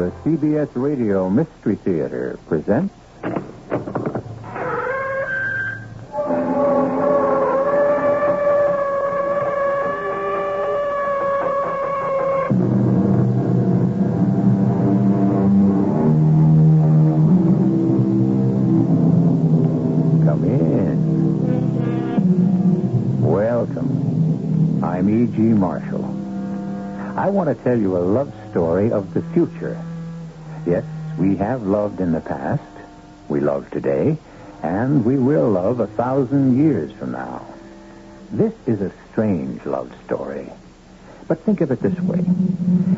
the CBS Radio Mystery Theater presents... Come in. Welcome. I'm E.G. Marshall. I want to tell you a love story of the future. Yes, we have loved in the past, we love today, and we will love 1,000 years from now. This is a strange love story. But think of it this way.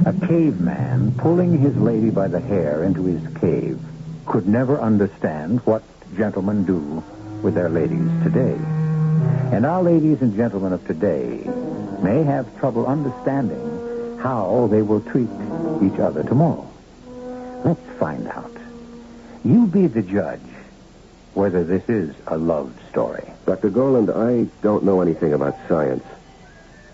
A caveman pulling his lady by the hair into his cave could never understand what gentlemen do with their ladies today. And our ladies and gentlemen of today may have trouble understanding how they will treat each other tomorrow. Let's find out. You be the judge whether this is a love story. Dr. Goland, I don't know anything about science.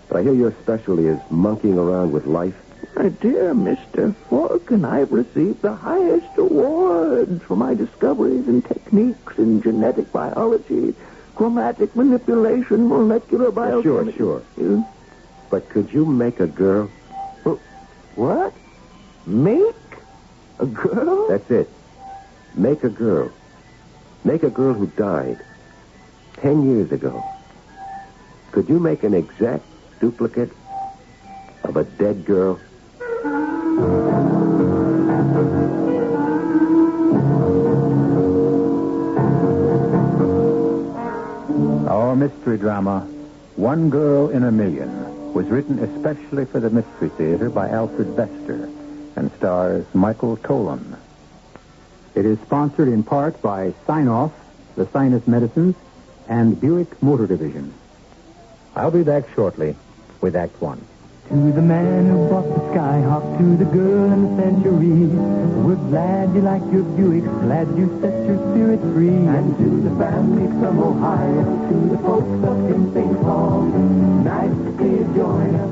But I hear your specialty is monkeying around with life. My dear Mr. Fork, and I've received the highest awards for my discoveries and techniques in genetic biology, chromatic manipulation, molecular biochemistry. Sure. But could you make a girl? What? Make a girl? That's it. Make a girl. Make a girl who died 10 years ago. Could you make an exact duplicate of a dead girl? Our mystery drama, One Girl in a Million, was written especially for the Mystery Theater by Alfred Bester and stars Michael Tolan. It is sponsored in part by Sign-Off, the Sinus Medicines, and Buick Motor Division. I'll be back shortly with Act One. To the man who bought the Skyhawk, to the girl in the Century, we're glad you like your Buick, glad you set your spirit free. And to the family from Ohio, to the folks up in St. Paul, nice to see you join us,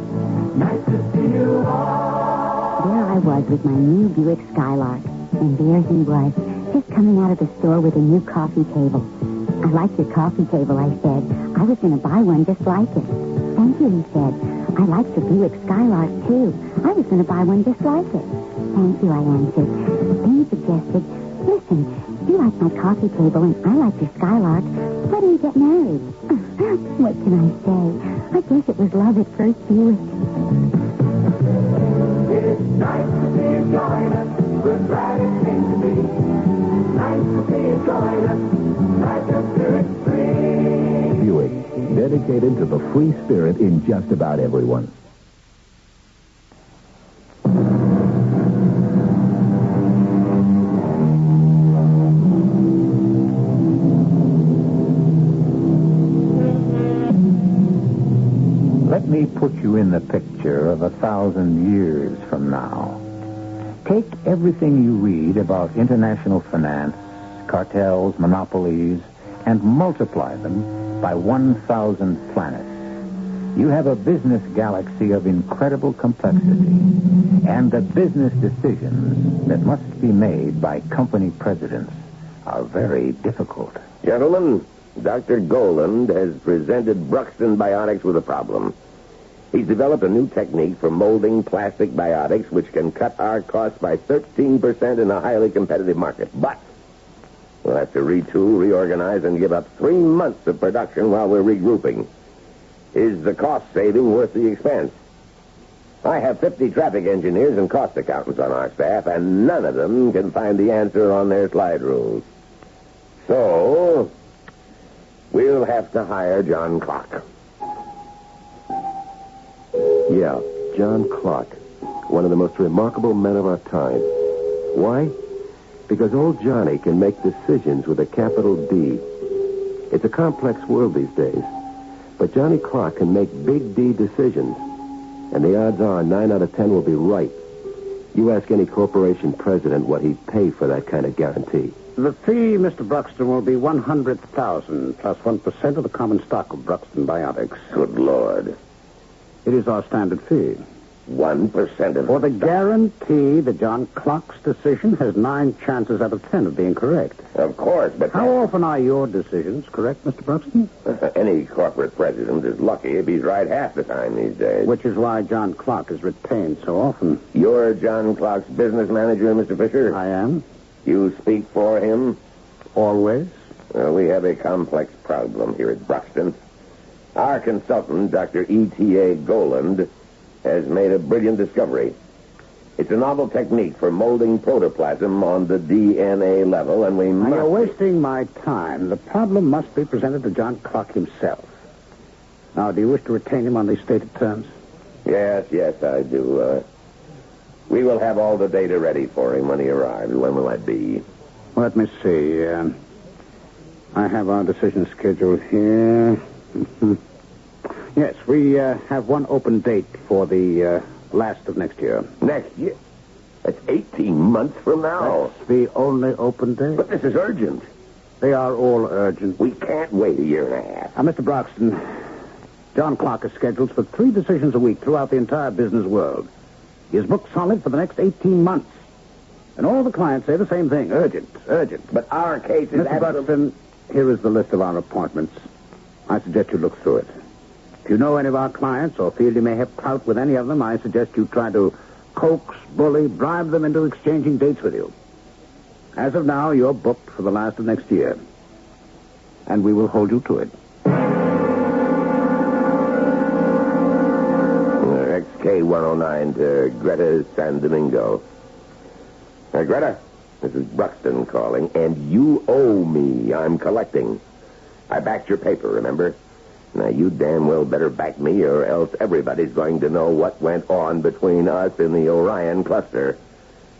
nice to see you all. There I was with my new Buick Skylark, and there he was, just coming out of the store with a new coffee table. I like your coffee table, I said. I was going to buy one just like it. Thank you, he said. I like your Buick Skylark, too. I was going to buy one just like it. Thank you, I answered. Then he suggested, listen, you like my coffee table and I like your Skylark. Why don't we get married? What can I say? I guess it was love at first view. It's nice to see you join us. We're glad it came to be. Nice to see you join us. Like your spirit free. Buick, dedicated to the free spirit in just about everyone. Let me put you in the picture of 1,000 years from now. Take everything you read about international finance, cartels, monopolies, and multiply them by 1,000 planets. You have a business galaxy of incredible complexity, and the business decisions that must be made by company presidents are very difficult. Gentlemen, Dr. Goland has presented Bruxton Biotics with a problem. He's developed a new technique for molding plastic biotics which can cut our costs by 13% in a highly competitive market. But we'll have to retool, reorganize, and give up 3 months of production while we're regrouping. Is the cost saving worth the expense? I have 50 traffic engineers and cost accountants on our staff, and none of them can find the answer on their slide rules. So we'll have to hire John Clark. Yeah, John Clark, one of the most remarkable men of our time. Why? Because old Johnny can make decisions with a capital D. It's a complex world these days, but Johnny Clark can make big D decisions, and the odds are 9 out of 10 will be right. You ask any corporation president what he'd pay for that kind of guarantee. The fee, Mr. Bruxton, will be $100,000 plus 1% of the common stock of Bruxton Biotics. Good Lord. It is our standard fee. 1% of For the guarantee that John Clark's decision has 9 chances out of 10 of being correct. Of course, but... How often are your decisions correct, Mr. Bruxton? Any corporate president is lucky if he's right half the time these days. Which is why John Clark is retained so often. You're John Clark's business manager, Mr. Fisher? I am. You speak for him? Always. We have a complex problem here at Bruxton. Our consultant, Dr. E.T.A. Goland, has made a brilliant discovery. It's a novel technique for molding protoplasm on the DNA level, and we must... Now, you're wasting my time. The problem must be presented to John Clark himself. Now, do you wish to retain him on these stated terms? Yes, I do. We will have all the data ready for him when he arrives. When will that be? Let me see. I have our decision scheduled here. Yes, we have one open date for the last of next year. Next year? That's 18 months from now. That's the only open date. But this is urgent. They are all urgent. We can't wait a year and a half. Now, Mr. Broxton, John Clark is scheduled for 3 decisions a week throughout the entire business world. He is booked solid for the next 18 months. And all the clients say the same thing. Urgent. But our case is... Mr. Broxton, here is the list of our appointments. I suggest you look through it. If you know any of our clients or feel you may have clout with any of them, I suggest you try to coax, bully, bribe them into exchanging dates with you. As of now, you're booked for the last of next year. And we will hold you to it. XK109 to Greta San Domingo. Greta, this is Bruxton calling, and you owe me. I'm collecting. I backed your paper, remember? Now, you damn well better back me, or else everybody's going to know what went on between us in the Orion cluster.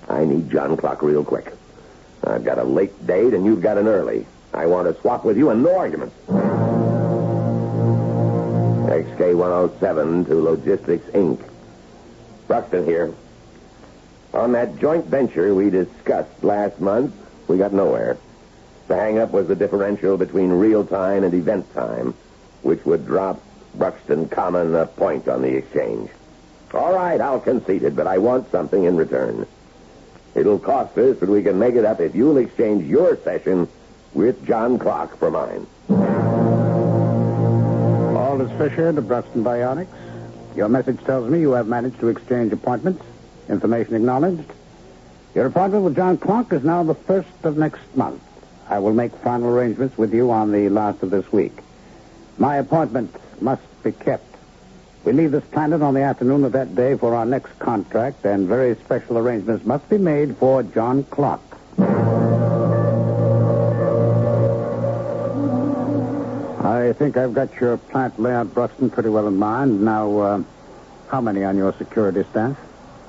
I need John Clark real quick. I've got a late date, and you've got an early. I want to swap with you, and no arguments. XK107 to Logistics, Inc. Bruxton here. On that joint venture we discussed last month, we got nowhere. The hang-up was the differential between real time and event time, which would drop Bruxton Common a point on the exchange. All right, I'll concede it, but I want something in return. It'll cost us, but we can make it up if you'll exchange your session with John Clark for mine. Aldous Fisher to Bruxton Bionics. Your message tells me you have managed to exchange appointments. Information acknowledged. Your appointment with John Clark is now the 1st of next month. I will make final arrangements with you on the last of this week. My appointment must be kept. We leave this planet on the afternoon of that day for our next contract, and very special arrangements must be made for John Clark. I think I've got your plant layout, Bruxton, pretty well in mind. Now, how many on your security staff?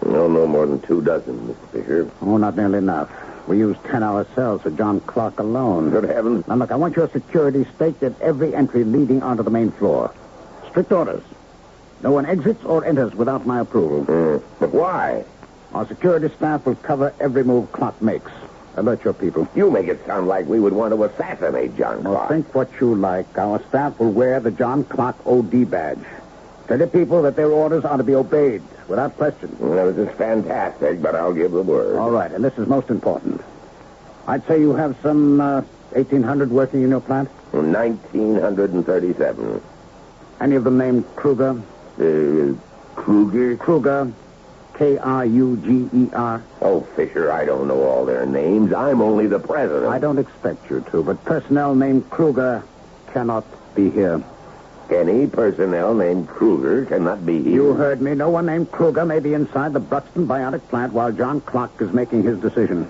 No more than 24, Mr. Fisher. Oh, not nearly enough. We use 10-hour cells for John Clark alone. Good heavens. Now, look, I want your security staked at every entry leading onto the main floor. Strict orders. No one exits or enters without my approval. But why? Our security staff will cover every move Clark makes. Alert your people. You make it sound like we would want to assassinate John Well, Clark. think what you like. Our staff will wear the John Clark OD badge. Tell the people that their orders are to be obeyed without question. Well, this is fantastic, but I'll give the word. All right, and this is most important. I'd say you have some 1,800 working in your plant? 1,937. Any of them named Kruger? Kruger? Kruger. Kruger. Oh, Fisher, I don't know all their names. I'm only the president. I don't expect you to, but personnel named Kruger cannot be here. Any personnel named Kruger cannot be here. You heard me. No one named Kruger may be inside the Bruxton Bionic plant while John Clark is making his decision.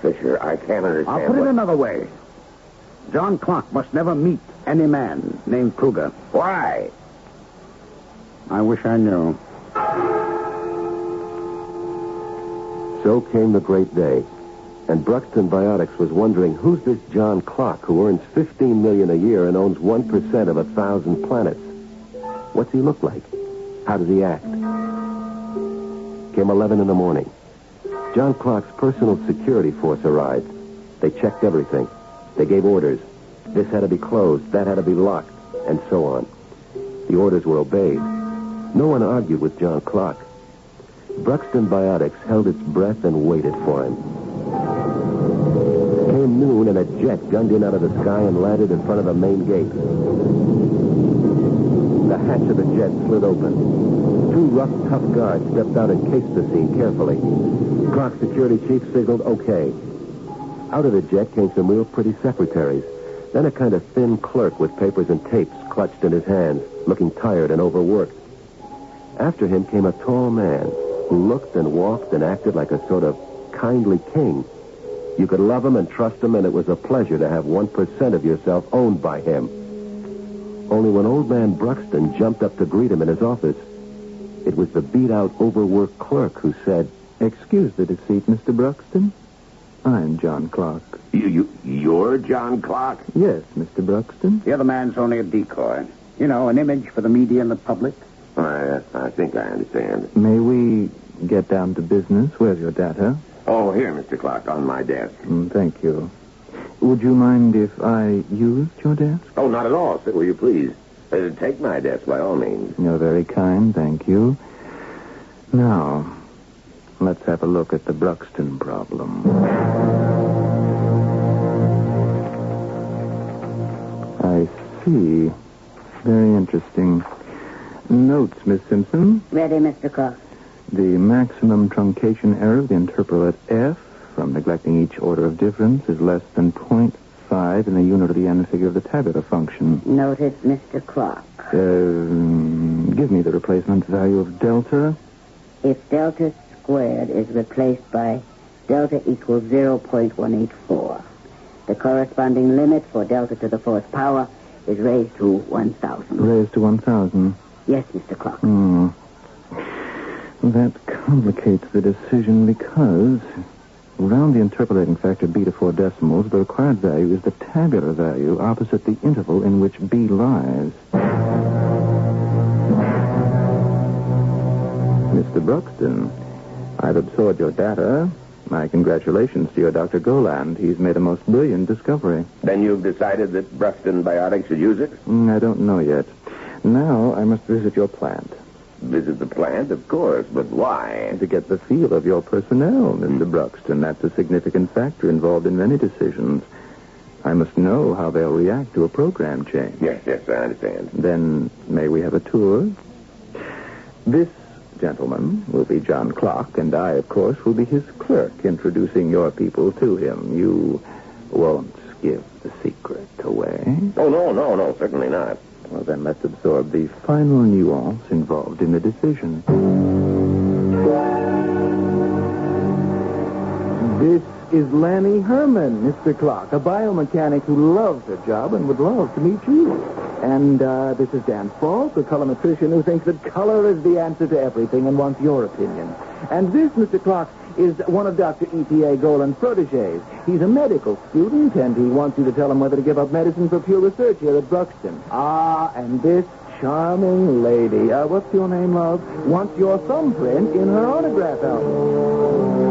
Fisher, I can't understand. I'll put it another way. John Clark must never meet any man named Kruger. Why? I wish I knew. So came the great day, and Bruxton Biotics was wondering, who's this John Clark who earns $15 million a year and owns 1% of 1,000 planets? What's he look like? How does he act? Came 11 in the morning. John Clark's personal security force arrived. They checked everything. They gave orders. This had to be closed, that had to be locked, and so on. The orders were obeyed. No one argued with John Clark. Bruxton Biotics held its breath and waited for him. Came noon, and a jet gunned in out of the sky and landed in front of the main gate. The hatch of the jet slid open. Two rough, tough guards stepped out and cased the scene carefully. Clark's security chief signaled okay. Out of the jet came some real pretty secretaries. Then a kind of thin clerk with papers and tapes clutched in his hands, looking tired and overworked. After him came a tall man who looked and walked and acted like a sort of kindly king. You could love him and trust him, and it was a pleasure to have 1% of yourself owned by him. Only when old man Bruxton jumped up to greet him in his office, it was the beat-out, overworked clerk who said, Excuse the deceit, Mr. Bruxton. I'm John Clark. You're John Clark? Yes, Mr. Bruxton. The other man's only a decoy. You know, an image for the media and the public. I think I understand. May we get down to business? Where's your data? Oh, here, Mr. Clark, on my desk. Thank you. Would you mind if I used your desk? Oh, not at all. Sit where you please. Take my desk, by all means. You're very kind, thank you. Now, let's have a look at the Bruxton problem. I see. Very interesting. Notes, Miss Simpson. Ready, Mr. Clark. The maximum truncation error of the interpolate F from neglecting each order of difference is less than 0.5 in the unit of the n figure of the tabular function. Noted, Mr. Clark. Give me the replacement value of delta. If delta squared is replaced by delta equals 0.184, the corresponding limit for delta to the fourth power is raised to 1,000. Raised to 1,000. Yes, Mr. Clark. That complicates the decision because round the interpolating factor b to 4 decimals, the required value is the tabular value opposite the interval in which b lies. Mr. Bruxton, I've absorbed your data. My congratulations to your Dr. Goland. He's made a most brilliant discovery. Then you've decided that Bruxton Biotics should use it? I don't know yet. Now I must visit your plant. Visit the plant, of course, but why? To get the feel of your personnel, Mr. Bruxton. That's a significant factor involved in many decisions. I must know how they'll react to a program change. Yes, I understand. Then may we have a tour? This gentleman will be John Clark, and I, of course, will be his clerk, introducing your people to him. You won't give the secret away? Oh, no, certainly not. Well, then let's absorb the final nuance involved in the decision. This is Lanny Herman, Mr. Clark, a biomechanic who loves her job and would love to meet you. And this is Dan Falk, a colorimetrician who thinks that color is the answer to everything and wants your opinion. And this, Mr. Clark, is one of Dr. E.T.A. Goland's protégés. He's a medical student, and he wants you to tell him whether to give up medicine for pure research here at Bruxton. And this charming lady, what's your name, love? Wants your thumbprint in her autograph album.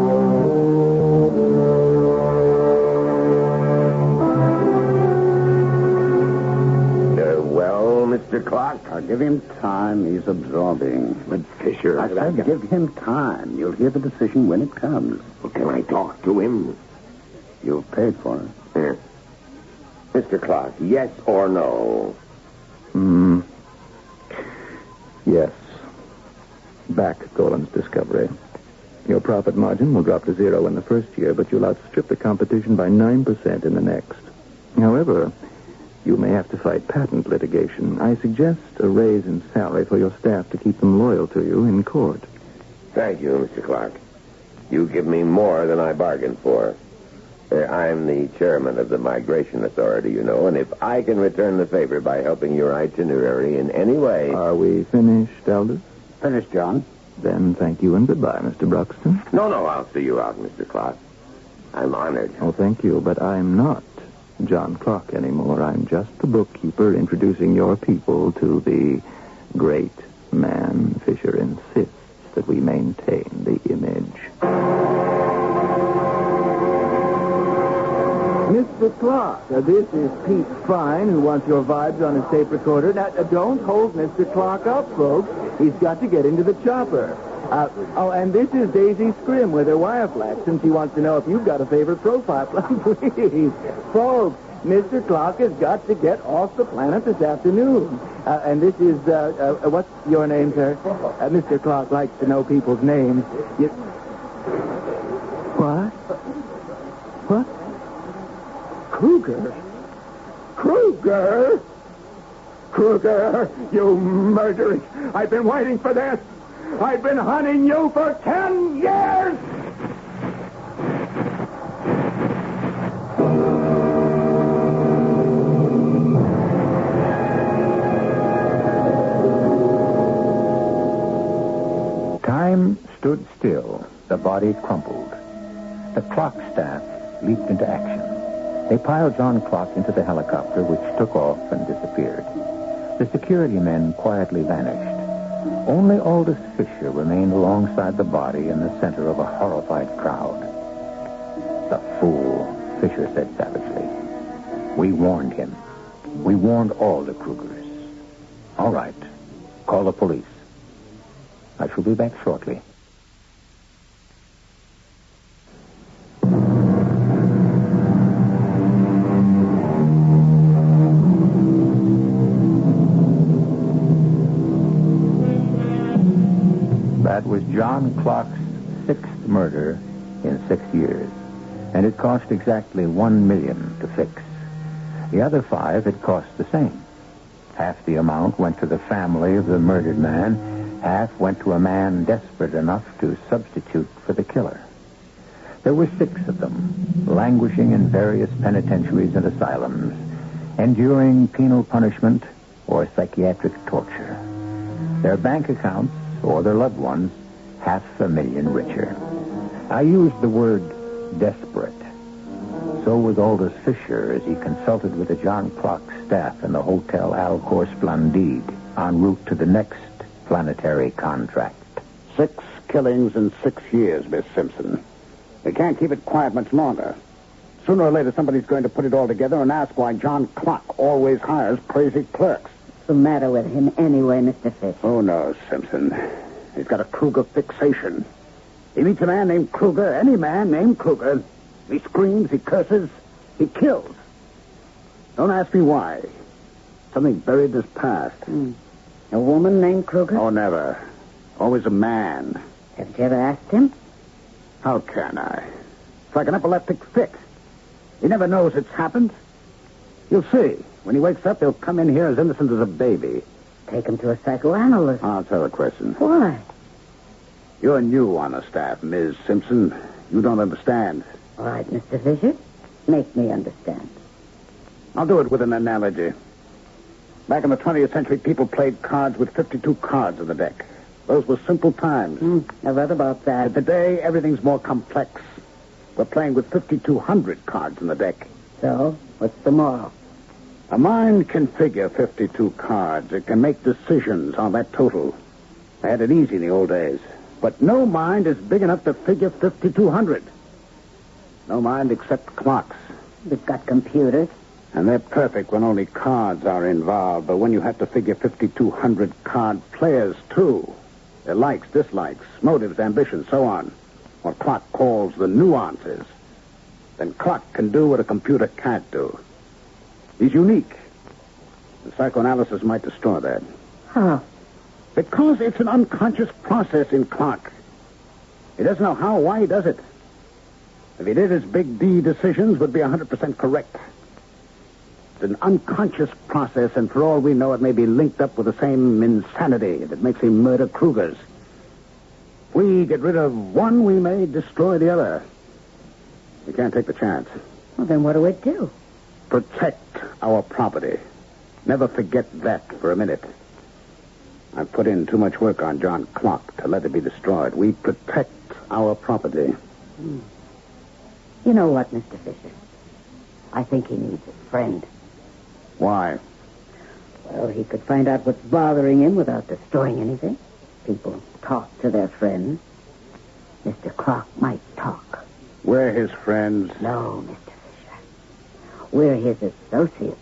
Well, Mr. Clark? Give him time. He's absorbing. But Fisher... I said give him time. You'll hear the decision when it comes. Well, can I talk to him? You've paid for it. Yes. Mr. Clark, yes or no? Yes. Back Goland's discovery. Your profit margin will drop to 0 in the first year, but you'll outstrip the competition by 9% in the next. However, you may have to fight patent litigation. I suggest a raise in salary for your staff to keep them loyal to you in court. Thank you, Mr. Clark. You give me more than I bargained for. I'm the chairman of the Migration Authority, you know, and if I can return the favor by helping your itinerary in any way... Are we finished, Aldous? Finished, John. Then thank you and goodbye, Mr. Bruxton. No, I'll see you out, Mr. Clark. I'm honored. Oh, thank you, but I'm not John Clark anymore. I'm just the bookkeeper introducing your people to the great man. Fisher insists that we maintain the image. Mr. Clark, this is Pete Fine, who wants your vibes on his tape recorder. Now, don't hold Mr. Clark up, folks. He's got to get into the chopper. And this is Daisy Scrim with her wire flash, and she wants to know if you've got a favorite profile. Please, folks, Mr. Clock has got to get off the planet this afternoon. And this is, what's your name, sir? Mr. Clock likes to know people's names. What? What? Kruger? Kruger! Kruger, you murderers! I've been waiting for this! I've been hunting you for 10 years! Time stood still. The body crumpled. The clock staff leaped into action. They piled John Clock into the helicopter, which took off and disappeared. The security men quietly vanished. Only Aldous Fisher remained alongside the body in the center of a horrified crowd. "The fool," Fisher said savagely. "We warned him. We warned all the Krugers. All right. Call the police. I shall be back shortly." That was John Clock's 6th murder in 6 years, and it cost exactly $1 million to fix. The other 5 had cost the same. Half the amount went to the family of the murdered man, half went to a man desperate enough to substitute for the killer. There were 6 of them, languishing in various penitentiaries and asylums, enduring penal punishment or psychiatric torture. Their bank accounts, or their loved ones, $500,000 richer. I used the word desperate. So was Aldous Fisher as he consulted with the John Clock staff in the Hotel Alcor Splendide en route to the next planetary contract. 6 killings in 6 years, Miss Simpson. We can't keep it quiet much longer. Sooner or later, somebody's going to put it all together and ask why John Clock always hires crazy clerks. What's the matter with him anyway, Mr. Fish? Oh, no, Simpson. He's got a Kruger fixation. He meets a man named Kruger, any man named Kruger. He screams, he curses, he kills. Don't ask me why. Something buried in his past. A woman named Kruger? Oh, never. Always a man. Have you ever asked him? How can I? It's like an epileptic fit. He never knows it's happened. You'll see. When he wakes up, he'll come in here as innocent as a baby. Take him to a psychoanalyst. I'll tell a question. Why? You're new on the staff, Ms. Simpson. You don't understand. All right, Mr. Fisher. Make me understand. I'll do it with an analogy. Back in the 20th century, people played cards with 52 cards in the deck. Those were simple times. I've read about that. But today, everything's more complex. We're playing with 5,200 cards in the deck. So, what's the moral? A mind can figure 52 cards. It can make decisions on that total. I had it easy in the old days. But no mind is big enough to figure 5,200. No mind except clocks. We've got computers. And they're perfect when only cards are involved. But when you have to figure 5,200 card players, too. Their likes, dislikes, motives, ambitions, so on. What clock calls the nuances. Then clock can do what a computer can't do. He's unique. The psychoanalysis might destroy that. How? Because it's an unconscious process in clock. He doesn't know how or why he does it. If he did, his big D decisions would be 100% correct. It's an unconscious process, and for all we know, it may be linked up with the same insanity that makes him murder Krugers. If we get rid of one, we may destroy the other. We can't take the chance. Well, then what do we do? Protect our property. Never forget that for a minute. I've put in too much work on John Clock to let it be destroyed. We protect our property. You know what, Mr. Fisher? I think he needs a friend. Why? Well, he could find out what's bothering him without destroying anything. People talk to their friends. Mr. Clock might talk. We're his friends. No, Mr. Fisher. We're his associates.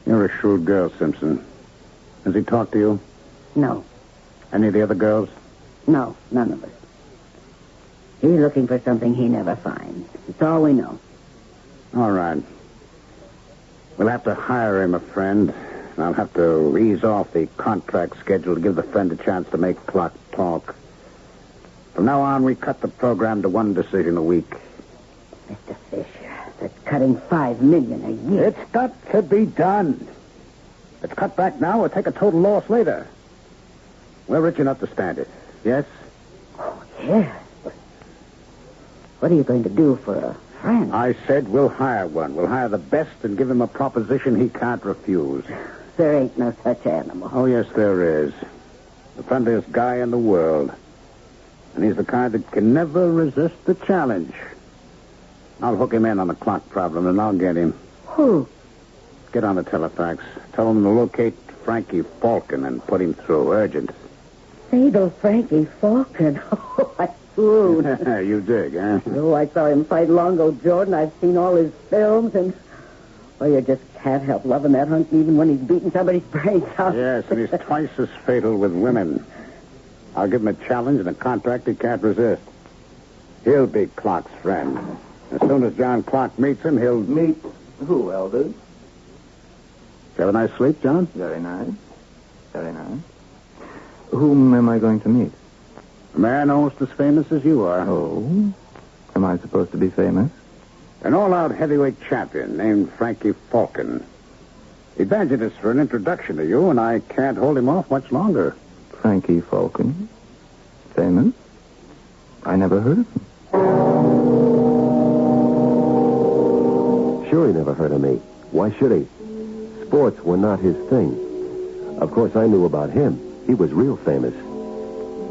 You're a shrewd girl, Simpson. Has he talked to you? No. Any of the other girls? No, none of us. He's looking for something he never finds. It's all we know. All right. We'll have to hire him a friend. And I'll have to ease off the contract schedule to give the friend a chance to make Clock talk. From now on, we cut the program to one decision a week. Mr. Fisher, that's cutting $5 million a year. It's got to be done. It's cut back now or take a total loss later. We're rich enough to stand it. Yes? Oh, yes. But what are you going to do for a friend? I said we'll hire one. We'll hire the best and give him a proposition he can't refuse. There ain't no such animal. Oh, yes, there is. The friendliest guy in the world. And he's the kind that can never resist the challenge. I'll hook him in on the Clock problem, and I'll get him. Who? Get on the telefax. Tell him to locate Frankie Falcon and put him through. Urgent. Fatal Frankie Falcon. Oh, I swoon. You dig, huh? Oh, I saw him fight Longo Jordan. I've seen all his films, and... well, you just can't help loving that hunk even when he's beating somebody's brains out. Yes, and he's twice as fatal with women. I'll give him a challenge and a contract he can't resist. He'll be Clock's friend. As soon as John Clock meets him, he'll... Meet who, Elders? Did you have a nice sleep, John? Very nice. Very nice. Whom am I going to meet? A man almost as famous as you are. Oh? Am I supposed to be famous? An all-out heavyweight champion named Frankie Falcon. He badgered us for an introduction to you, and I can't hold him off much longer. Frankie Falcon? Famous? I never heard of him. Sure, he never heard of me. Why should he? Sports were not his thing. Of course, I knew about him. He was real famous.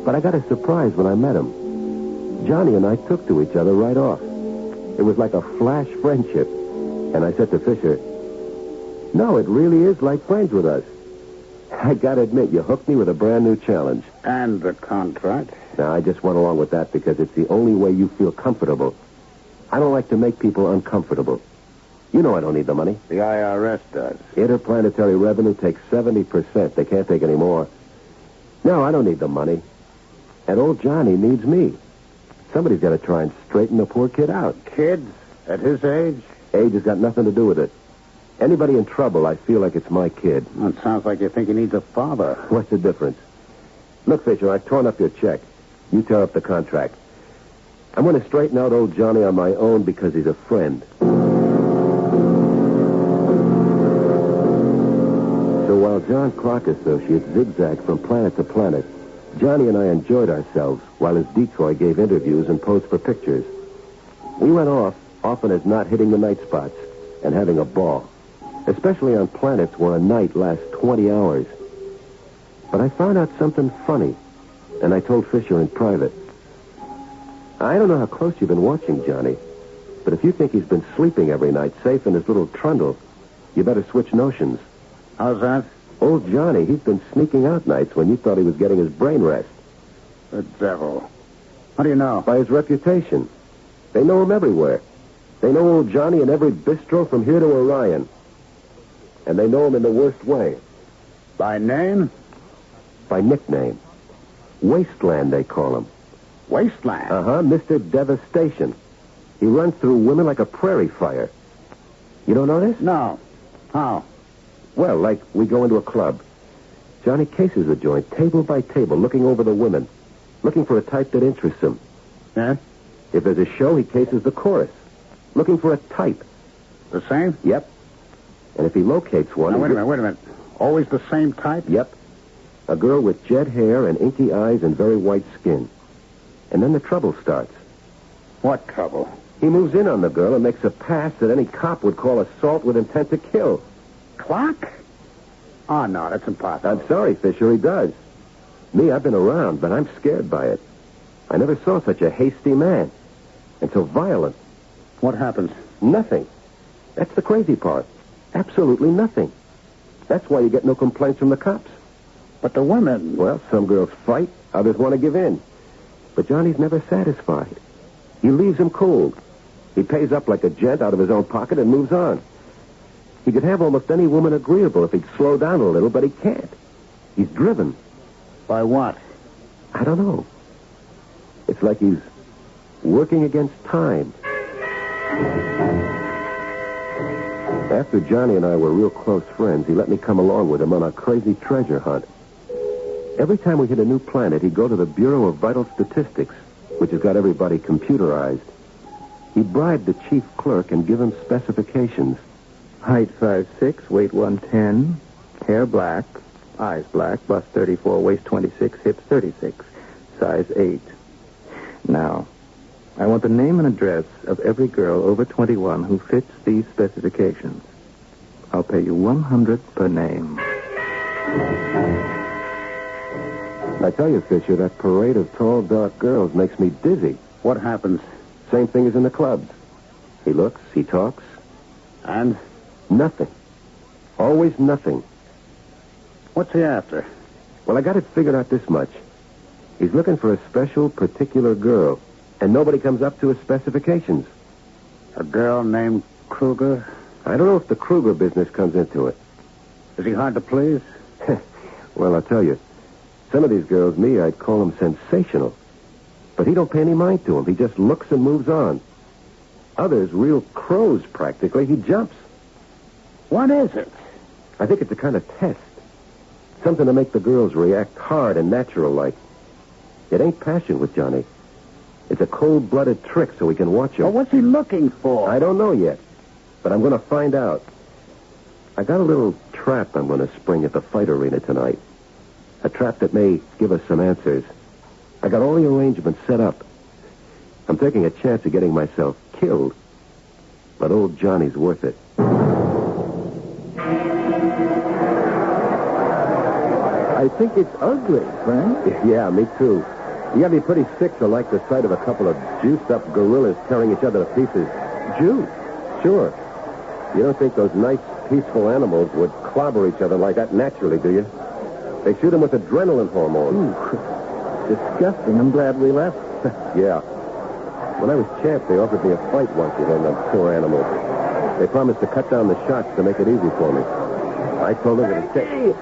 But I got a surprise when I met him. Johnny and I took to each other right off. It was like a flash friendship. And I said to Fisher, no, it really is like friends with us. I gotta admit, you hooked me with a brand new challenge. And the contract? Now, I just went along with that because it's the only way you feel comfortable. I don't like to make people uncomfortable. You know I don't need the money. The IRS does. Interplanetary revenue takes 70%. They can't take any more. No, I don't need the money. And old Johnny needs me. Somebody's got to try and straighten the poor kid out. Kids? At his age? Age has got nothing to do with it. Anybody in trouble, I feel like it's my kid. Well, it sounds like you think he needs a father. What's the difference? Look, Fisher, I've torn up your check. You tear up the contract. I'm going to straighten out old Johnny on my own because he's a friend. So while John Clock Associates zigzagged from planet to planet, Johnny and I enjoyed ourselves while his decoy gave interviews and posed for pictures. We went off, often as not hitting the night spots, and having a ball, especially on planets where a night lasts 20 hours. But I found out something funny, and I told Fisher in private. I don't know how close you've been watching Johnny, but if you think he's been sleeping every night safe in his little trundle, you better switch notions. How's that? Old Johnny, he's been sneaking out nights when you thought he was getting his brain rest. The devil. How do you know? By his reputation. They know him everywhere. They know old Johnny in every bistro from here to Orion. And they know him in the worst way. By name? By nickname. Wasteland, they call him. Wasteland? Uh-huh, Mr. Devastation. He runs through women like a prairie fire. You don't know this? No. How? Well, like we go into a club. Johnny cases the joint, table by table, looking over the women, looking for a type that interests him. Yeah? If there's a show, he cases the chorus, looking for a type. The same? Yep. And if he locates one... Now, wait a minute. Always the same type? Yep. A girl with jet hair and inky eyes and very white skin. And then the trouble starts. What trouble? He moves in on the girl and makes a pass that any cop would call assault with intent to kill. Clock? Oh, no, that's impossible. I'm sorry, Fisher, he does. Me, I've been around, but I'm scared by it. I never saw such a hasty man. And so violent. What happens? Nothing. That's the crazy part. Absolutely nothing. That's why you get no complaints from the cops. But the women... Well, some girls fight, others want to give in. But Johnny's never satisfied. He leaves him cold. He pays up like a gent out of his own pocket and moves on. He could have almost any woman agreeable if he'd slow down a little, but he can't. He's driven. By what? I don't know. It's like he's working against time. After Johnny and I were real close friends, he let me come along with him on a crazy treasure hunt. Every time we hit a new planet, he'd go to the Bureau of Vital Statistics, which has got everybody computerized. He'd bribe the chief clerk and give him specifications. Height 5'6", weight 110, hair black, eyes black, bust 34, waist 26, hips 36, size 8. Now, I want the name and address of every girl over 21 who fits these specifications. I'll pay you 100 per name. I tell you, Fisher, that parade of tall, dark girls makes me dizzy. What happens? Same thing as in the clubs. He looks, he talks. And? Nothing. Always nothing. What's he after? Well, I got it figured out this much. He's looking for a special, particular girl, and nobody comes up to his specifications. A girl named Kruger? I don't know if the Kruger business comes into it. Is he hard to please? Well, I'll tell you. Some of these girls, I'd call them sensational. But he don't pay any mind to them. He just looks and moves on. Others, real crows, practically. He jumps. What is it? I think it's a kind of test. Something to make the girls react hard and natural-like. It ain't passion with Johnny. It's a cold-blooded trick so he can watch her. Well, what's he looking for? I don't know yet, but I'm going to find out. I got a little trap I'm going to spring at the fight arena tonight. A trap that may give us some answers. I got all the arrangements set up. I'm taking a chance of getting myself killed. But old Johnny's worth it. I think it's ugly, Frank. Yeah, me too. You got me pretty sick to like the sight of a couple of juiced-up gorillas tearing each other to pieces. Juice? Sure. You don't think those nice, peaceful animals would clobber each other like that naturally, do you? They shoot them with adrenaline hormones. Ooh, disgusting. I'm glad we left. Yeah. When I was champ, they offered me a fight once with one of them poor animals. They promised to cut down the shots to make it easy for me. I told them that Hey,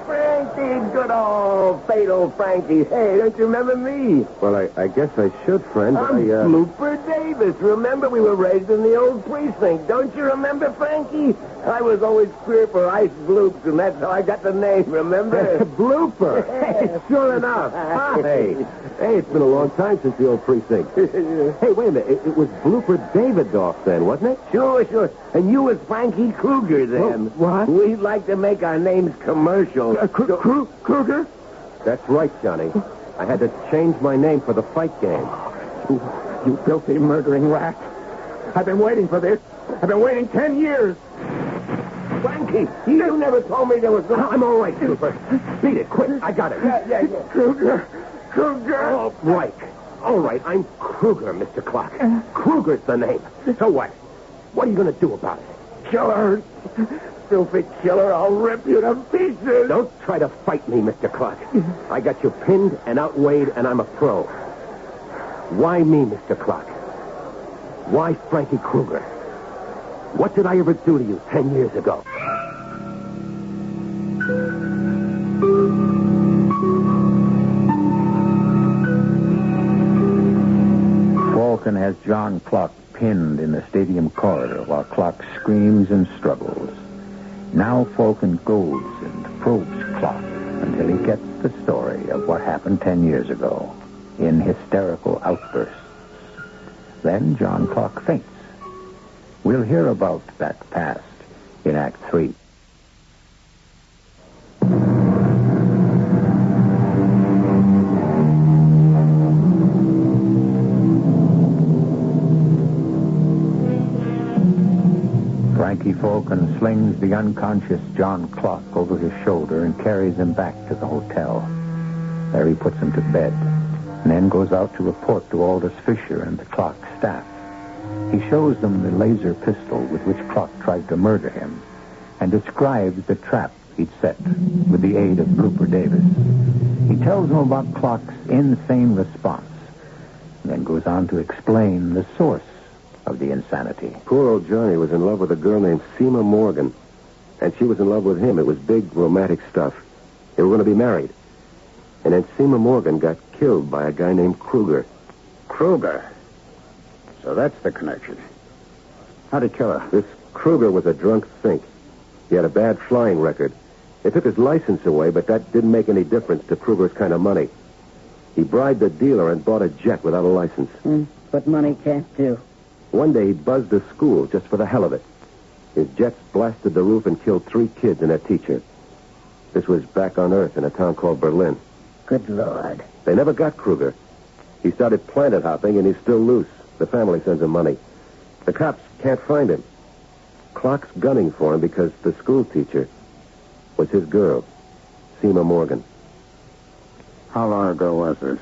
Frankie, good old fatal Frankie. Hey, don't you remember me? Well, I guess I should, friend. I'm Blooper Davis. Remember, we were raised in the old precinct. Don't you remember, Frankie? I was always queer for ice bloops, and that's how I got the name, remember? Blooper. Sure enough. Hey, it's been a long time since the old precinct. Hey, wait a minute. It was Blooper Davidoff then, wasn't it? Sure. And you was Frankie Kruger then. What? We'd like to make our names commercial. Kruger? That's right, Johnny. I had to change my name for the fight game. You filthy, murdering rat. I've been waiting for this. I've been waiting 10 years. Frankie, you never told me there was no... I'm all right, Blooper. Beat it, quick. I got it. Yeah. Kruger. All right, I'm Kruger, Mr. Clark. Kruger's the name. So what? What are you going to do about it? Killer. Filthy killer, I'll rip you to pieces. Don't try to fight me, Mr. Clark. I got you pinned and outweighed, and I'm a pro. Why me, Mr. Clark? Why Frankie Kruger? What did I ever do to you 10 years ago? Falcon has John Clark pinned in the stadium corridor while Clark screams and struggles. Now Falcon goes and probes Clark until he gets the story of what happened 10 years ago in hysterical outbursts. Then John Clark faints. We'll hear about that past in Act 3. Frankie Falcon slings the unconscious John Clark over his shoulder and carries him back to the hotel. There he puts him to bed, and then goes out to report to Aldous Fisher and the Clark staff. He shows them the laser pistol with which Clark tried to murder him and describes the trap he'd set with the aid of Blooper Davis. He tells them about Clark's insane response and then goes on to explain the source of the insanity. Poor old Johnny was in love with a girl named Seema Morgan, and she was in love with him. It was big, romantic stuff. They were going to be married. And then Seema Morgan got killed by a guy named Kruger. Kruger. So that's the connection. How'd he kill her? This Kruger was a drunk think. He had a bad flying record. They took his license away, but that didn't make any difference to Kruger's kind of money. He bribed the dealer and bought a jet without a license. What money can't do. One day he buzzed a school just for the hell of it. His jets blasted the roof and killed 3 kids and a teacher. This was back on Earth in a town called Berlin. Good Lord. They never got Kruger. He started planet hopping, and he's still loose. The family sends him money. The cops can't find him. Clark's gunning for him because the school teacher was his girl, Seema Morgan. How long ago was this?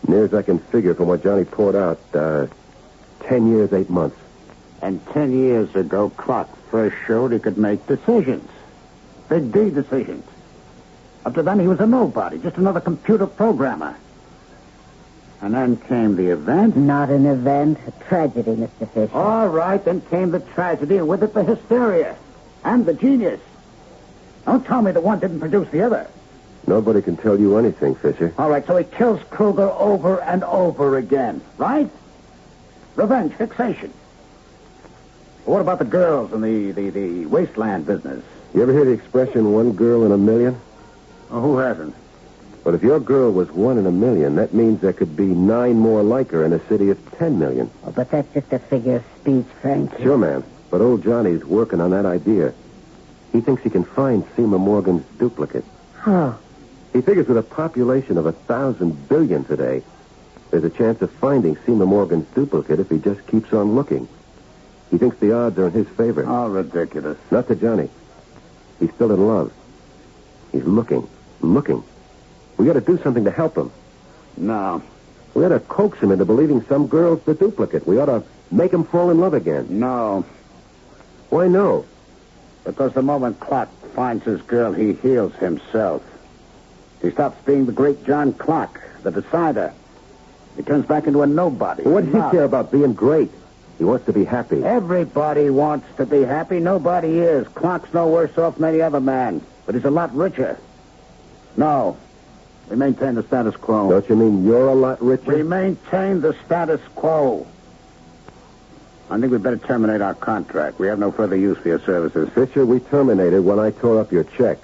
Near as I can figure from what Johnny poured out, 10 years, 8 months. And 10 years ago, Clark first showed he could make decisions. Big D decisions. Up to then, he was a nobody, just another computer programmer. And then came the event. Not an event, a tragedy, Mr. Fisher. All right, then came the tragedy, and with it the hysteria. And the genius. Don't tell me that one didn't produce the other. Nobody can tell you anything, Fisher. All right, so he kills Kruger over and over again, right? Revenge, fixation. What about the girls in the wasteland business? You ever hear the expression, 1 girl in a million? Oh, who hasn't? But if your girl was 1 in a million, that means there could be 9 more like her in a city of 10 million. Oh, but that's just a figure of speech, Frank. Sure, man. But old Johnny's working on that idea. He thinks he can find Seema Morgan's duplicate. How? He figures with a population of 1,000 billion today, there's a chance of finding Seema Morgan's duplicate if he just keeps on looking. He thinks the odds are in his favor. Oh, ridiculous. Not to Johnny. He's still in love. He's looking. We got to do something to help him. No. We ought to coax him into believing some girl's the duplicate. We ought to make him fall in love again. No. Why no? Because the moment Clark finds his girl, he heals himself. He stops being the great John Clark, the decider. He turns back into a nobody. What does he care about being great? He wants to be happy. Everybody wants to be happy. Nobody is. Clark's no worse off than any other man. But he's a lot richer. No. We maintain the status quo. Don't you mean you're a lot richer? We maintain the status quo. I think we'd better terminate our contract. We have no further use for your services. Fisher, we terminated when I tore up your check.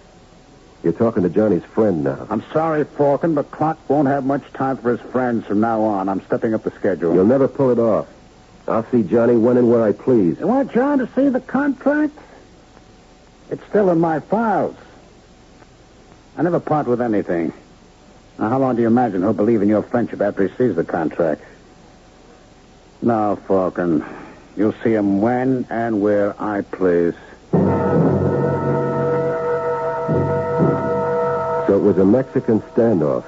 You're talking to Johnny's friend now. I'm sorry, Falcon, but Clark won't have much time for his friends from now on. I'm stepping up the schedule. You'll never pull it off. I'll see Johnny when and where I please. You want John to see the contract? It's still in my files. I never part with anything. Now, how long do you imagine he'll believe in your friendship after he sees the contract? No, Falcon. You'll see him when and where I please. So it was a Mexican standoff.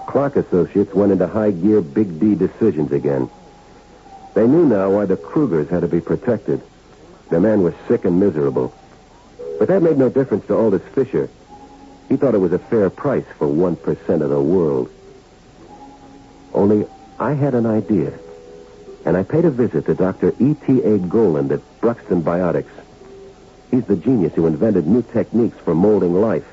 Clark Associates went into high-gear Big D decisions again. They knew now why the Krugers had to be protected. Their man was sick and miserable. But that made no difference to Aldous Fisher. He thought it was a fair price for 1% of the world. Only I had an idea. And I paid a visit to Dr. E.T.A. Goland at Bruxton Biotics. He's the genius who invented new techniques for molding life.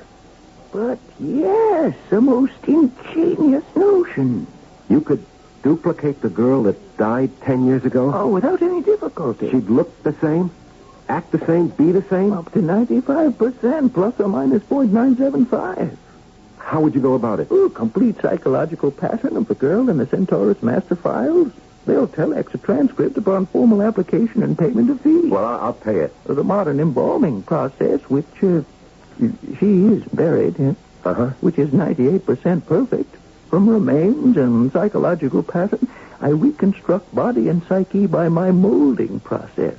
But yes, a most ingenious notion. You could duplicate the girl that died 10 years ago? Oh, without any difficulty. She'd look the same? Act the same? Be the same? Up to 95%, plus or minus 0.975. How would you go about it? Oh, complete psychological pattern of the girl in the Centaurus master files. They'll telex a transcript upon formal application and payment of fees. Well, I'll pay it. The modern embalming process, which she is buried, which is 98% perfect. From remains and psychological pattern, I reconstruct body and psyche by my molding process.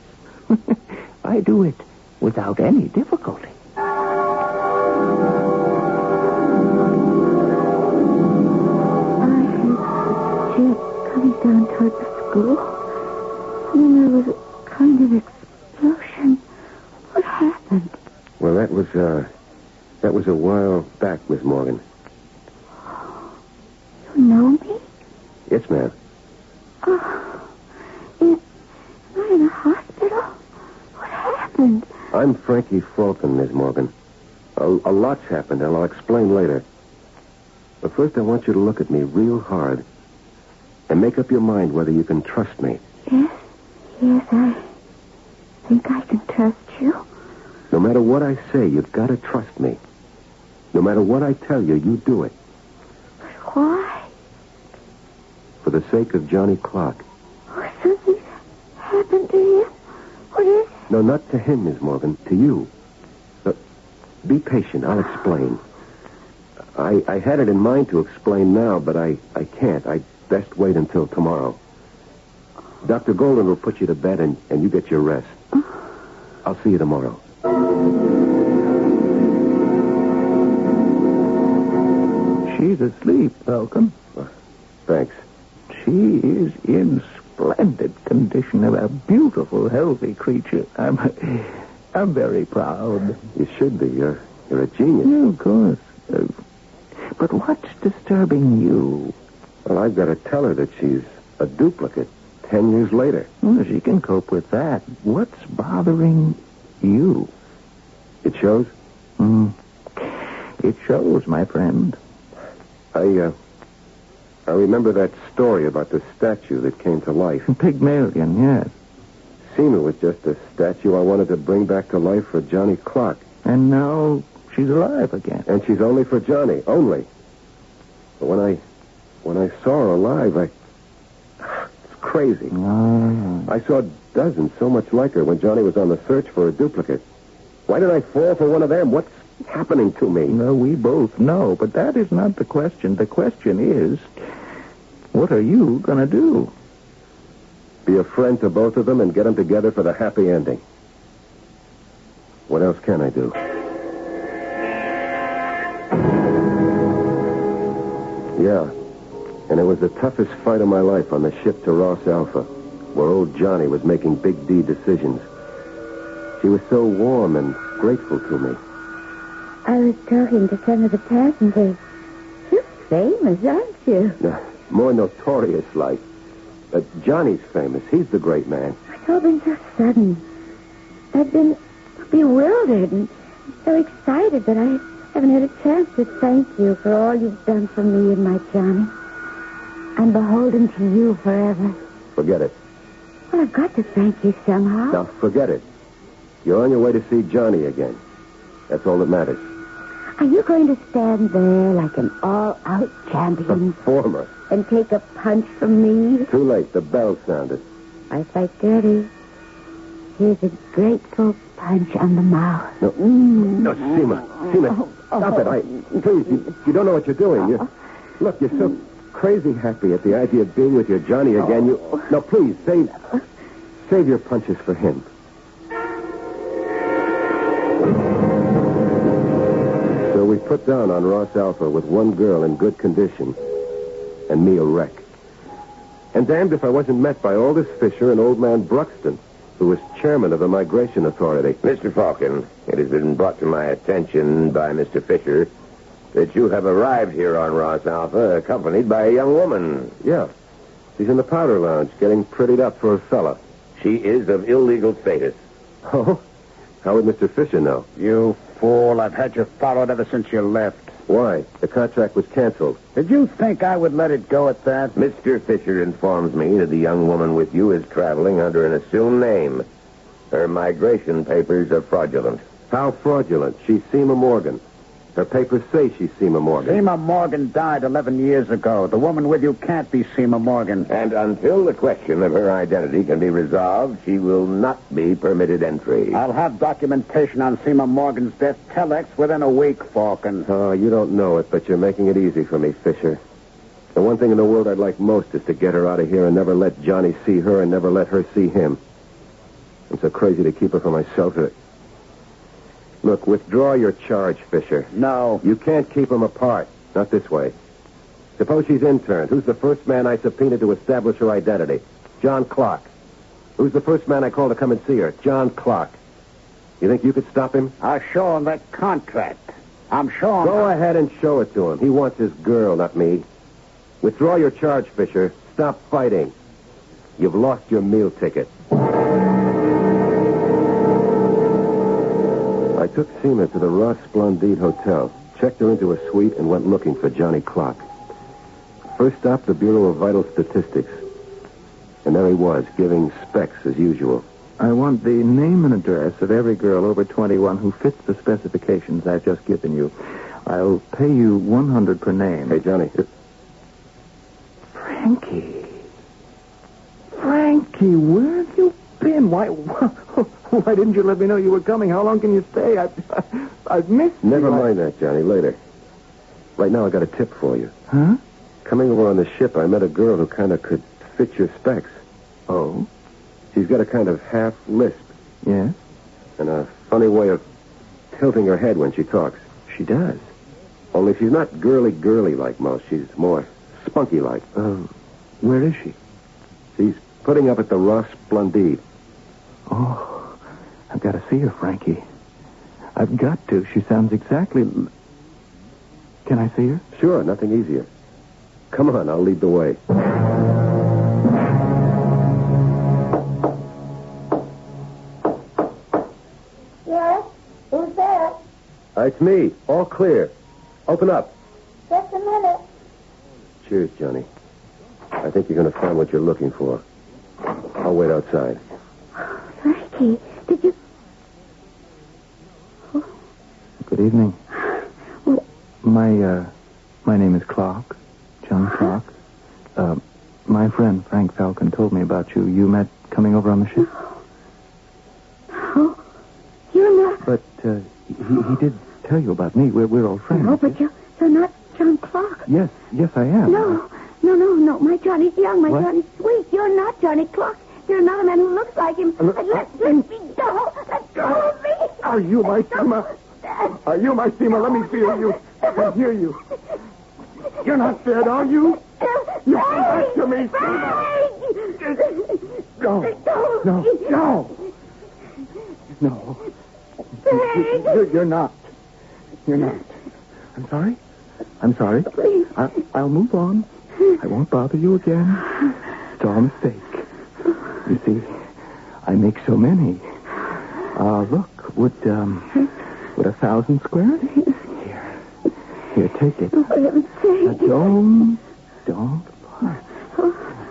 I do it without any difficulty. Coming down toward the school. And then there was a kind of explosion. What happened? Well, that was a while back, Miss Morgan. You know me? Yes, ma'am. Oh, am I in a hospital? What happened? I'm Frankie Falcon, Miss Morgan. A lot's happened, and I'll explain later. But first I want you to look at me real hard and make up your mind whether you can trust me. Yes, I think I can trust you. No matter what I say, you've got to trust me. No matter what I tell you, you do it. But why? For the sake of Johnny Clark. Oh, something's happened to him. What is it? No, not to him, Miss Morgan. To you. Be patient. I'll explain. I had it in mind to explain now, but I can't. I'd best wait until tomorrow. Dr. Golden will put you to bed, and you get your rest. I'll see you tomorrow. She's asleep, Falcon. Thanks. She is in splendid condition. A beautiful, healthy creature. I'm very proud. You should be. You're a genius. Yeah, of course. But what's disturbing you? Well, I've got to tell her that she's a duplicate 10 years later. Well, she can cope with that. What's bothering you? It shows? It shows, my friend. I remember that story about the statue that came to life. Pygmalion, yes. Seema was just a statue I wanted to bring back to life for Johnny Clark. And now she's alive again. And she's only for Johnny, only. But when I saw her alive, it's crazy. I saw dozens so much like her when Johnny was on the search for a duplicate. Why did I fall for one of them? What's happening to me? No, we both know, but that is not the question. The question is, what are you going to do? Be a friend to both of them and get them together for the happy ending. What else can I do? Yeah, and it was the toughest fight of my life on the ship to Ross Alpha, where old Johnny was making Big D decisions. She was so warm and grateful to me. I was talking to some of the passengers. You're famous, aren't you? More notorious, like. Johnny's famous. He's the great man. It's all been so sudden. I've been bewildered and so excited that I haven't had a chance to thank you for all you've done for me and my Johnny. I'm beholden to you forever. Forget it. Well, I've got to thank you somehow. Now, forget it. You're on your way to see Johnny again. That's all that matters. Are you going to stand there like an all-out champion? Performer. And take a punch from me? Too late. The bell sounded. I fight dirty. Here's a grateful punch on the mouth. No, Seema. Stop it. Please, you don't know what you're doing. Look, you're so crazy happy at the idea of being with your Johnny again. No, please, save your punches for him. So we put down on Ross Alpha with one girl in good condition and me a wreck. And damned if I wasn't met by Aldous Fisher and old man Bruxton, who was chairman of the Migration Authority. Mr. Falcon, it has been brought to my attention by Mr. Fisher that you have arrived here on Ross Alpha accompanied by a young woman. Yeah. She's in the powder lounge getting prettied up for a fella. She is of illegal status. Oh? How would Mr. Fisher know? You fool. I've had you followed ever since you left. Why? The contract was canceled. Did you think I would let it go at that? Mr. Fisher informs me that the young woman with you is traveling under an assumed name. Her migration papers are fraudulent. How fraudulent? She's Seema Morgan. Her papers say she's Seema Morgan. Seema Morgan died 11 years ago. The woman with you can't be Seema Morgan. And until the question of her identity can be resolved, she will not be permitted entry. I'll have documentation on Seema Morgan's death telex within a week, Falcon. Oh, you don't know it, but you're making it easy for me, Fisher. The one thing in the world I'd like most is to get her out of here and never let Johnny see her and never let her see him. I'm so crazy to keep her for myself that... Look, withdraw your charge, Fisher. No. You can't keep them apart. Not this way. Suppose she's interned. Who's the first man I subpoenaed to establish her identity? John Clark. Who's the first man I called to come and see her? John Clark. You think you could stop him? I'll show him that contract. I'm showing... Go ahead and show it to him. He wants his girl, not me. Withdraw your charge, Fisher. Stop fighting. You've lost your meal ticket. I took Seema to the Ross Splendide Hotel, checked her into a suite, and went looking for Johnny Clock. First stop, the Bureau of Vital Statistics. And there he was, giving specs as usual. I want the name and address of every girl over 21 who fits the specifications I've just given you. I'll pay you $100 per name. Hey, Johnny. Frankie. Frankie, where have you been? Why didn't you let me know you were coming? How long can you stay? I've missed Never you. mind that, Johnny. Later. Right now, I got a tip for you. Huh? Coming over on the ship, I met a girl who kind of could fit your specs. Oh? She's got a kind of half lisp Yes? and a funny way of tilting her head when she talks. She does. Only she's not girly like most. She's more spunky-like. Where is she? She's putting up at the Ross Splendide. Oh, I've got to see her, Frankie. I've got to. She sounds exactly... Can I see her? Sure, nothing easier. Come on, I'll lead the way. Yes? Who's there? It's me. All clear. Open up. Just a minute. Cheers, Johnny. I think you're going to find what you're looking for. I'll wait outside. Frankie, did you... Good evening. Oh. My name is Clark. John Clark. My friend Frank Falcon told me about you. You met coming over on the ship? No. You're not... But he did tell you about me. We're old friends. No, but you're not John Clark. Yes, I am. No. My Johnny's young. My What? Johnny's sweet. You're not Johnny Clark. You're another man who looks like him. Let me go. Let go of me. Are you my Seema? Are you my Seema? Let me feel you and hear you. You're not dead, are you? You come back to me, Seema. No. You're not. You're not. I'm sorry. Please. I'll move on. I won't bother you again. It's all a mistake. You see, I make so many. Look, would 1,000 squares? Here, take it. For heaven's sake. Don't.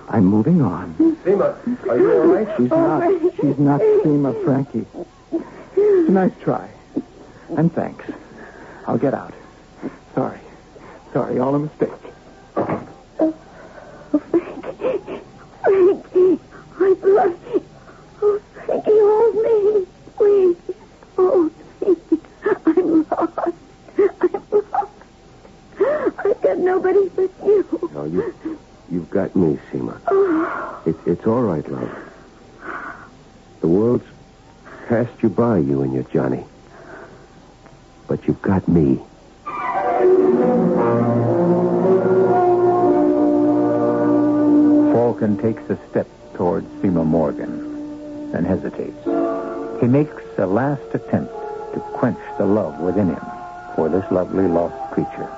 I'm moving on. Seema, are you all right? She's not Seema, Frankie. It's a nice try. And thanks. I'll get out. Sorry, all a mistake. Frankie, my blood. Oh, Frankie, hold me. Please, hold me. I'm lost. I've got nobody but you. No, you've got me, Seema. Oh. It's all right, love. The world's passed you by, you and your Johnny. But you've got me. Falcon takes a step towards Seema Morgan, then hesitates. He makes a last attempt to quench the love within him for this lovely lost creature,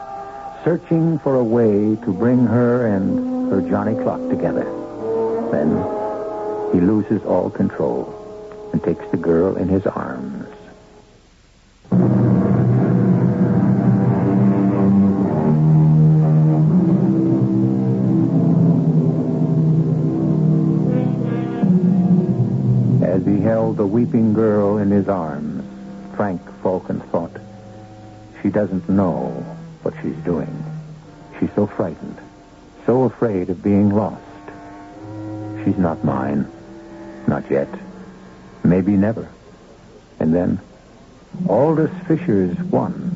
searching for a way to bring her and her Johnny Clock together. Then he loses all control and takes the girl in his arms. As he held the weeping girl in his arms, Frank Falcon thought, she doesn't know what she's doing. She's so frightened, so afraid of being lost. She's not mine. Not yet. Maybe never. And then, Aldous Fisher's won,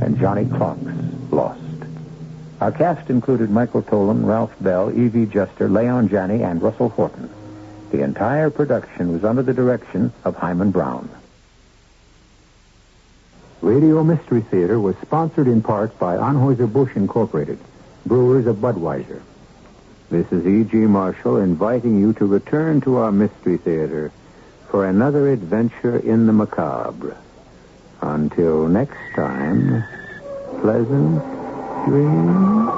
and Johnny Clock's lost. Our cast included Michael Tolan, Ralph Bell, Evie Juster, Leon Janney, and Russell Horton. The entire production was under the direction of Hyman Brown. Radio Mystery Theater was sponsored in part by Anheuser-Busch Incorporated, brewers of Budweiser. This is E.G. Marshall inviting you to return to our Mystery Theater for another adventure in the macabre. Until next time, pleasant dreams.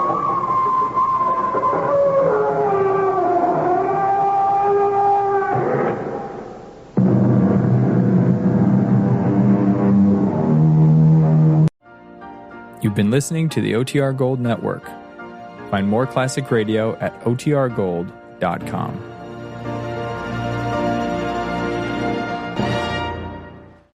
been listening to the OTR Gold Network. Find more classic radio at otrgold.com.